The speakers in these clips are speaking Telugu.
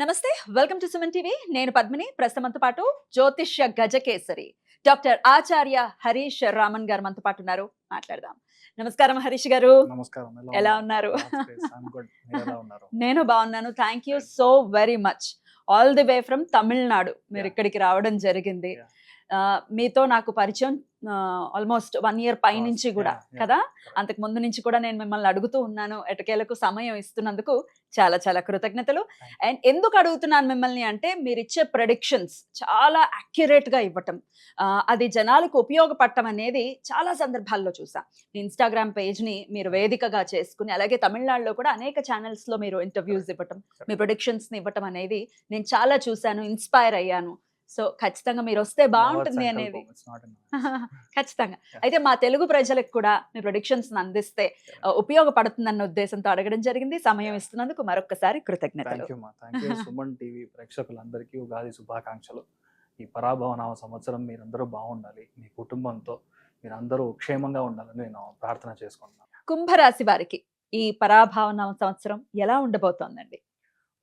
నమస్తే. Welcome to Suman TV. నేను పద్మిని. ప్రస్తుతం మనతో పాటు జ్యోతిష్య గజకేసరి డాక్టర్ ఆచార్య హరీష్ రామన్ గారు మనతో పాటు ఉన్నారు. మాట్లాడదాం. నమస్కారం హరీష్ గారు. నమస్కారం. ఎలా ఉన్నారు? God's grace I'm good. మీరెలా ఉన్నారు? నేను బాగున్నాను. Thank you so very much. All the way from Tamil Nadu మీరు Yeah. ఇక్కడికి రావడం జరిగింది. Yeah. మీతో నాకు పరిచయం ఆల్మోస్ట్ 1 ఇయర్ పై నుంచి కూడా Yeah, yeah. కదా. Correct. అంతకు ముందు నుంచి కూడా నేను మిమ్మల్ని అడుగుతూ ఉన్నాను. ఎటకేలకు సమయం ఇస్తున్నందుకు చాలా చాలా కృతజ్ఞతలు. Thank you. అండ్ ఎందుకు అడుగుతున్నాను మిమ్మల్ని అంటే మీరిచ్చే ప్రెడిక్షన్స్ చాలా accurate గా ఇవ్వటం, అది జనాలకు ఉపయోగపడటం అనేది చాలా సందర్భాల్లో చూసా. ఇన్స్టాగ్రామ్ పేజ్ని మీరు వేదికగా చేసుకుని అలాగే తమిళనాడులో కూడా అనేక ఛానల్స్లో మీరు ఇంటర్వ్యూస్ ఇవ్వటం, మీ ప్రొడిక్షన్స్ని ఇవ్వటం అనేది నేను చాలా చూశాను, ఇన్స్పైర్ అయ్యాను. సో ఖచ్చితంగా మీరు వస్తే బాగుంటుంది Lord అనేది Sankalpam, it's not in my- ఖచ్చితంగా. Yeah. అయితే మా తెలుగు ప్రజలకు కూడా మీ ప్రొడిక్షన్స్ అందిస్తే ఉపయోగపడుతుందన్న ఉద్దేశంతో అడగడం జరిగింది. సమయం Yeah. ఇస్తున్నందుకు మరొకసారి కృతజ్ఞతలు. థ్యాంక్ యూ మా. Thank you. సుమన్ టీవీ ప్రేక్షకులందరికీ ఉగాది శుభాకాంక్షలు. ఈ పరాభవనామ సంవత్సరం మీరందరూ బాగుండాలి, మీ కుటుంబంతో మీరందరూ క్షేమంగా ఉండాలని నేను ప్రార్థన చేసుకుంటున్నాను. కుంభరాశి వారికి ఈ పరాభావన సంవత్సరం ఎలా ఉండబోతోందండి?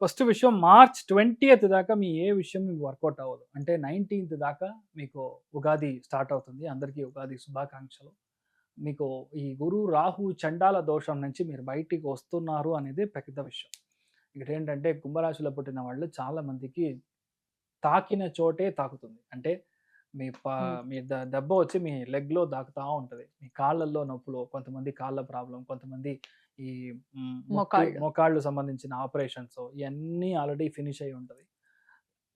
ఫస్ట్ విషయం, మార్చ్ 20th దాకా మీ ఏ విషయం మీకు వర్కౌట్ అవ్వదు. అంటే 19th దాకా మీకు ఉగాది స్టార్ట్ అవుతుంది. అందరికీ ఉగాది శుభాకాంక్షలు. మీకు ఈ గురు రాహు చండాల దోషం నుంచి మీరు బయటికి వస్తున్నారు అనేది పెద్ద విషయం. ఇక్కడ ఏంటంటే కుంభరాశిలో పుట్టిన వాళ్ళు చాలా మందికి తాకిన చోటే తాకుతుంది. అంటే మీ మీ దెబ్బ వచ్చి మీ లెగ్లో దాకుతూ ఉంటుంది, మీ కాళ్ళల్లో నొప్పులు, కొంతమంది కాళ్ళ ప్రాబ్లం, కొంతమంది ఈ మోకాళ్ళు సంబంధించిన ఆపరేషన్స్, ఇవన్నీ ఆల్రెడీ ఫినిష్ అయి ఉంటుంది.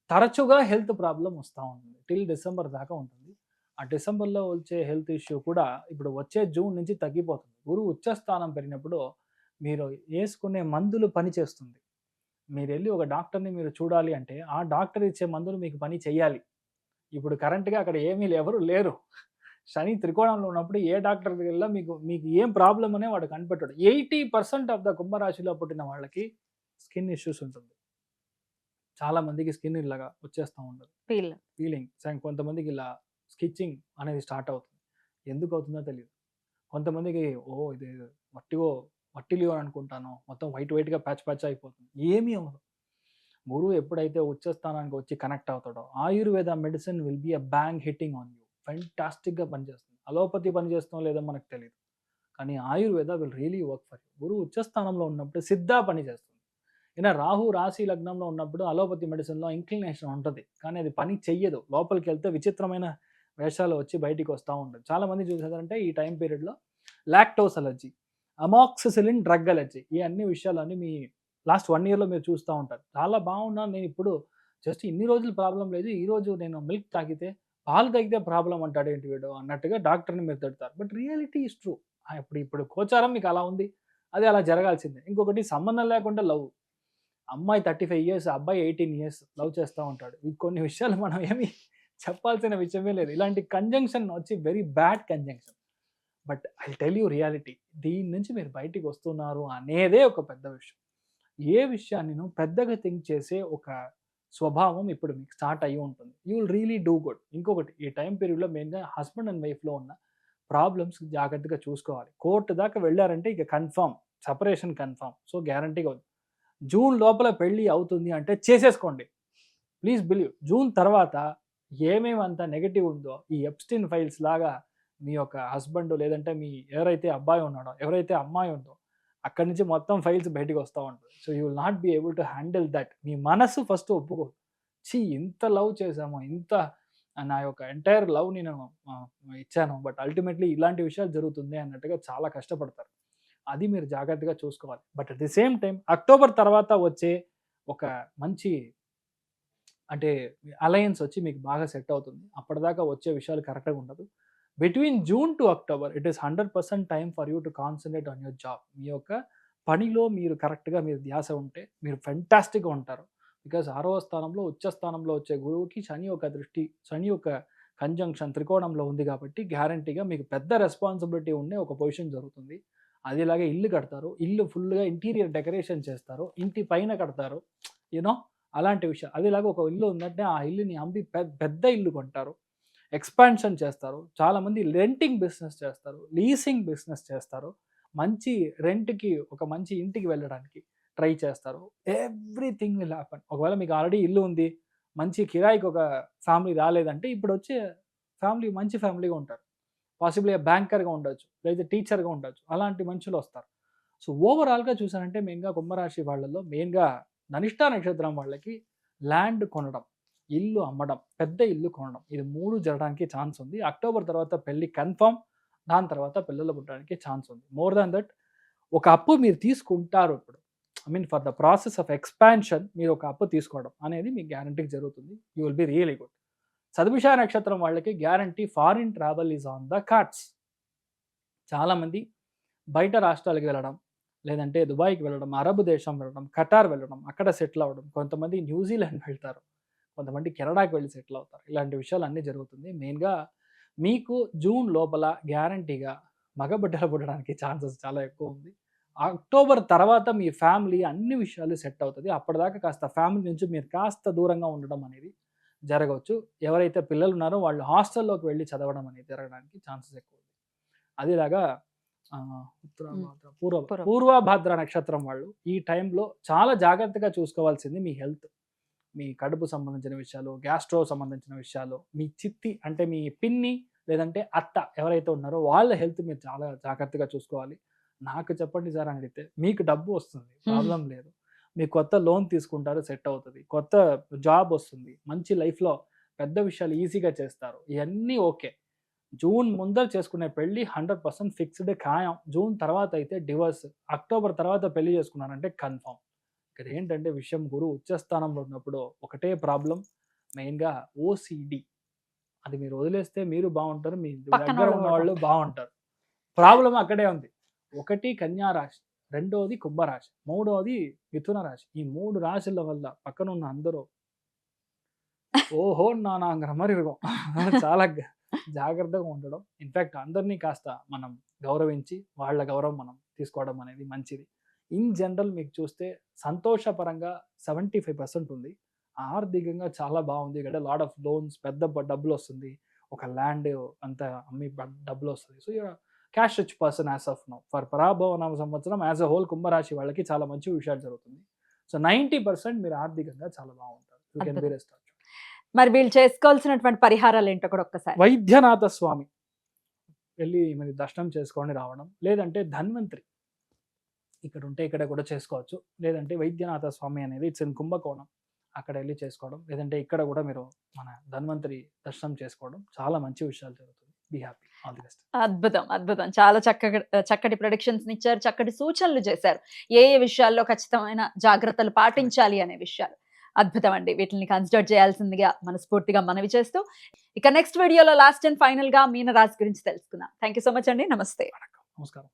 తరచుగా హెల్త్ ప్రాబ్లం వస్తూ ఉంటుంది, టిల్ డిసెంబర్ దాకా ఉంటుంది. ఆ డిసెంబర్లో వచ్చే హెల్త్ ఇష్యూ కూడా ఇప్పుడు వచ్చే జూన్ నుంచి తగ్గిపోతుంది. గురువు ఉచ్చస్థానం పెరిగినప్పుడు మీరు వేసుకునే మందులు పని చేస్తుంది. మీరు వెళ్ళి ఒక డాక్టర్ని మీరు చూడాలి అంటే ఆ డాక్టర్ ఇచ్చే మందులు మీకు పని చేయాలి. ఇప్పుడు కరెంట్గా అక్కడ ఏమీ ఎవరు లేరు. శని త్రికోణంలో ఉన్నప్పుడు ఏ డాక్టర్ దగ్గర మీకు మీకు ఏం ప్రాబ్లం అనే వాడు కనిపెట్టాడు. 80% ఆఫ్ ద కుంభరాశిలో పుట్టిన వాళ్ళకి స్కిన్ ఇష్యూస్ ఉంటుంది. చాలా మందికి స్కిన్ ఇలాగా వచ్చేస్తూ ఉంటుంది, ఫీలింగ్. కొంతమందికి ఇలా స్కిచ్చింగ్ అనేది స్టార్ట్ అవుతుంది. ఎందుకు అవుతుందో తెలియదు. కొంతమందికి ఇది వట్టిలియో అనుకుంటాను, మొత్తం వైట్గా ప్యాచ్ అయిపోతుంది. ఏమీ అవ్వదు. గురువు ఎప్పుడైతే ఉచ్చస్థానానికి వచ్చి కనెక్ట్ అవుతాడో Ayurveda medicine will be a bang hitting on you. ఫెంటాస్టిక్గా పనిచేస్తుంది. అలోపతి పనిచేస్తుందో లేదో మనకు తెలియదు, కానీ Ayurveda will really work for you. గురువు ఉచ్చస్థానంలో ఉన్నప్పుడు సిద్ధ పనిచేస్తుంది. ఈయన రాహు రాశి లగ్నంలో ఉన్నప్పుడు అలోపతి మెడిసిన్లో ఇంక్లినేషన్ ఉంటుంది, కానీ అది పని చెయ్యదు. లోపలికి వెళ్తే విచిత్రమైన వేషాలు వచ్చి బయటికి వస్తూ ఉంటుంది. చాలామంది చూసారంటే ఈ టైం పీరియడ్లో lactose allergy, amoxicillin drug allergy, ఈ అన్ని విషయాలన్నీ మీ లాస్ట్ 1 yearలో మీరు చూస్తూ ఉంటారు. చాలా బాగున్నాను నేను, ఇప్పుడు జస్ట్ ఇన్ని రోజులు ప్రాబ్లం లేదు, ఈరోజు నేను మిల్క్ తాగితే పాలు తాగితే ప్రాబ్లం అంటాడు ఏంటి వీడు అన్నట్టుగా డాక్టర్ని మీరు తిడతారు. But reality is true. ఇప్పుడు గోచారం మీకు అలా ఉంది, అది అలా జరగాల్సిందే. ఇంకొకటి, సంబంధం లేకుండా లవ్. అమ్మాయి 35 years, అబ్బాయి 18 years లవ్ చేస్తూ ఉంటాడు. ఈ కొన్ని విషయాలు మనం ఏమి చెప్పాల్సిన విషయమే లేదు. ఇలాంటి కంజంక్షన్ వచ్చి very bad conjunction. But I tell you reality, దీని నుంచి మీరు బయటికి వస్తున్నారు అనేదే ఒక పెద్ద విషయం. ఏ విషయాన్ని పెద్దగా థింక్ చేసే ఒక స్వభావం ఇప్పుడు మీకు స్టార్ట్ అయ్యి ఉంటుంది. You will really do good. ఇంకొకటి, ఈ టైం పీరియడ్లో మెయిన్గా హస్బెండ్ అండ్ వైఫ్లో ఉన్న ప్రాబ్లమ్స్ జాగ్రత్తగా చూసుకోవాలి. కోర్టు దాకా వెళ్ళారంటే ఇక కన్ఫామ్, సపరేషన్ కన్ఫామ్. సో గ్యారంటీగా జూన్ లోపల పెళ్ళి అవుతుంది అంటే చేసేసుకోండి. Please believe. జూన్ తర్వాత ఏమేమి అంత నెగటివ్ ఉందో ఈ ఎప్స్టీన్ ఫైల్స్ లాగా మీ యొక్క హస్బెండ్ లేదంటే మీ ఎవరైతే అబ్బాయి ఉన్నాడో, ఎవరైతే అమ్మాయి ఉందో, అక్కడి నుంచి మొత్తం ఫైల్స్ బయటికి వస్తూ ఉంటుంది. So you will not be able to handle that. మీ మనసు ఫస్ట్ ఒప్పుకోదు. ఇంత లవ్ చేసాము, ఇంత నా యొక్క ఎంటైర్ లవ్ నేను ఇచ్చాను, బట్ అల్టిమేట్లీ ఇలాంటి విషయాలు జరుగుతుంది అన్నట్టుగా చాలా కష్టపడతారు. అది మీరు జాగ్రత్తగా చూసుకోవాలి. But at the same time October తర్వాత వచ్చే ఒక మంచి అంటే అలయన్స్ వచ్చి మీకు బాగా సెట్ అవుతుంది. అప్పటిదాకా వచ్చే విషయాలు కరెక్ట్గా ఉండదు. Between June to October it is 100% time for you to concentrate on your job. మీ యొక్క పనిలో మీరు కరెక్ట్గా మీరు ధ్యాస ఉంటే మీరు ఫెంటాస్టిక్గా ఉంటారు. బికాజ్ 6వ స్థానంలో ఉచ్చస్థానంలో వచ్చే గురువుకి శని ఒక దృష్టి, శని ఒక కంజంక్షన్ త్రికోణంలో ఉంది కాబట్టి గ్యారంటీగా మీకు పెద్ద రెస్పాన్సిబిలిటీ ఉండే ఒక పొజిషన్ జరుగుతుంది. అది ఇలాగే ఇల్లు కడతారు, ఇల్లు ఫుల్గా ఇంటీరియర్ డెకరేషన్ చేస్తారు, ఇంటి పైన కడతారు, యూనో అలాంటి విషయం. అదిలాగా ఒక ఇల్లు ఉందంటే ఆ ఇల్లుని అమ్మి పెద్ద ఇల్లు కొంటారు, ఎక్స్పాన్షన్ చేస్తారు. చాలామంది రెంటింగ్ బిజినెస్ చేస్తారు, లీసింగ్ బిజినెస్ చేస్తారు. మంచి రెంట్కి ఒక మంచి ఇంటికి వెళ్ళడానికి ట్రై చేస్తారు. Everything will happen. ఒకవేళ మీకు ఆల్రెడీ ఇల్లు ఉంది, మంచి కిరాయికి ఒక ఫ్యామిలీ రాలేదంటే ఇప్పుడు వచ్చే ఫ్యామిలీ మంచి ఫ్యామిలీగా ఉంటారు. పాసిబుల్లీ బ్యాంకర్గా ఉండొచ్చు, లేదా టీచర్గా ఉండొచ్చు, అలాంటి మనుషులు వస్తారు. సో ఓవరాల్గా చూసానంటే మెయిన్గా కుంభరాశి వాళ్ళలో మెయిన్గా ధనిష్ట నక్షత్రం వాళ్ళకి ల్యాండ్ కొనడం, ఇల్లు అమ్మడం, పెద్ద ఇల్లు కొనడం, ఇది 3 జరగడానికి ఛాన్స్ ఉంది. అక్టోబర్ తర్వాత పెళ్లి కన్ఫర్మ్, దాని తర్వాత పిల్లలు పుట్టడానికి ఛాన్స్ ఉంది. మోర్ దాన్ దట్ ఒక అప్పు మీరు తీసుకుంటారు ఇప్పుడు. I mean for the process of expansion మీరు ఒక అప్పు తీసుకోవడం అనేది మీకు గ్యారంటీకి జరుగుతుంది. You will be really good. సద్భిష నక్షత్రం వాళ్ళకి guarantee foreign travel is on the cards. చాలామంది బయట రాష్ట్రాలకు వెళ్ళడం, లేదంటే దుబాయ్కి వెళ్ళడం, అరబ్ దేశం వెళ్ళడం, ఖటార్ వెళ్ళడం, అక్కడ సెటిల్ అవ్వడం, కొంతమంది న్యూజిలాండ్ వెళ్తారు, కొంతమంది కెనడాకి వెళ్ళి సెటిల్ అవుతారు. ఇలాంటి విషయాలు అన్నీ జరుగుతుంది. మెయిన్గా మీకు జూన్ లోపల గ్యారంటీగా మగబిడ్డలు పుట్టడానికి ఛాన్సెస్ చాలా ఎక్కువ ఉంది. అక్టోబర్ తర్వాత మీ ఫ్యామిలీ అన్ని విషయాలు సెట్ అవుతుంది. అప్పటిదాకా కాస్త ఫ్యామిలీ నుంచి మీరు కాస్త దూరంగా ఉండడం అనేది జరగవచ్చు. ఎవరైతే పిల్లలు ఉన్నారో వాళ్ళు హాస్టల్లోకి వెళ్ళి చదవడం అనేది జరగడానికి ఛాన్సెస్ ఎక్కువ ఉంది. అదేలాగా పూర్వభాద్ర నక్షత్రం వాళ్ళు ఈ టైంలో చాలా జాగ్రత్తగా చూసుకోవాల్సింది మీ హెల్త్. మీ కడుపు సంబంధించిన విషయాలు, గ్యాస్ట్రో సంబంధించిన విషయాలు, మీ చిత్తి అంటే మీ పిన్ని లేదంటే అత్త ఎవరైతే ఉన్నారో వాళ్ళ హెల్త్ మీరు చాలా జాగ్రత్తగా చూసుకోవాలి. నాకు చెప్పండి సార్ అని అడిగితే మీకు డబ్బు వస్తుంది, ప్రాబ్లం లేదు. మీరు కొత్త లోన్ తీసుకుంటారు, సెట్ అవుతుంది. కొత్త జాబ్ వస్తుంది, మంచి లైఫ్లో పెద్ద విషయాలు ఈజీగా చేస్తారు. ఇవన్నీ ఓకే. జూన్ ముందర చేసుకునే పెళ్ళి 100% ఫిక్స్డ్ ఖాయం. జూన్ తర్వాత అయితే డివోర్స్. అక్టోబర్ తర్వాత పెళ్లి చేసుకున్నారంటే కన్ఫర్మ్. ఇక్కడ ఏంటంటే విషయం గురువు ఉచ్చస్థానంలో ఉన్నప్పుడు ఒకటే ప్రాబ్లం, మెయిన్గా ఓసిడి. అది మీరు వదిలేస్తే మీరు బాగుంటారు, మీ దగ్గర ఉన్న వాళ్ళు బాగుంటారు. ప్రాబ్లం అక్కడే ఉంది. 1 కన్యా రాశి, 2వది కుంభరాశి, 3వది మిథున రాశి. ఈ 3 రాశుల వల్ల పక్కన ఉన్న అందరూ ఓహో నానాంగర మరి చాలా జాగ్రత్తగా ఉండడం. ఇన్ఫ్యాక్ట్ అందరినీ కాస్త మనం గౌరవించి వాళ్ళ గౌరవం మనం తీసుకోవడం అనేది మంచిది. ఇన్ జనరల్ మీకు చూస్తే సంతోషపరంగా 75% ఉంది. ఆర్థికంగా చాలా బాగుంది. ఇక్కడ లాట్ ఆఫ్ లోన్స్, పెద్ద డబ్బులు వస్తుంది. ఒక ల్యాండ్ అంతా అమ్మి డబ్బులు వస్తుంది. So you're cash rich person as of now. For పరాభవనామ సంవత్సరం యాజ్ అ హోల్ కుంభరాశి వాళ్ళకి చాలా మంచి విషయాలు జరుగుతుంది. సో 90% మీరు ఆర్థికంగా చాలా బాగుంటారు. You can be rest. మరి వీళ్ళు చేసుకోవాల్సినటువంటి పరిహారాలు ఏంటో కూడా ఒక్కసారి. వైద్యనాథ స్వామి వెళ్ళి మరి దర్శనం చేసుకొని రావడం, లేదంటే ధన్వంతరి ఇక్కడ ఉంటే ఇక్కడ కూడా చేసుకోవచ్చు. లేదంటే వైద్యనాథ స్వామి అనేది ఇట్స్ ఇన్ కుంభకోణం, అక్కడ వెళ్ళి చేసుకోవడం, లేదంటే ఇక్కడ కూడా మీరు మన ధన్వంతరి దర్శనం చేసుకోవడం చాలా మంచి విషయాలు జరుగుతుంది. Be happy. All the best. అద్భుతం, అద్భుతం. చాలా చక్కటి ప్రొడిక్షన్స్ ఇచ్చారు, చక్కటి సూచనలు చేశారు. ఏ ఏ విషయాల్లో ఖచ్చితమైన జాగ్రత్తలు పాటించాలి అనే విషయాలు అద్భుతం అండి. వీటిని కన్సిడర్ చేయాల్సిందిగా మనస్ఫూర్తిగా మనవి చేస్తూ, ఇక నెక్స్ట్ వీడియోలో లాస్ట్ అండ్ ఫైనల్ గా మీనరాశి గురించి తెలుసుకుందాం. థ్యాంక్ యూ సో మచ్ అండి. నమస్తే. నమస్కారం.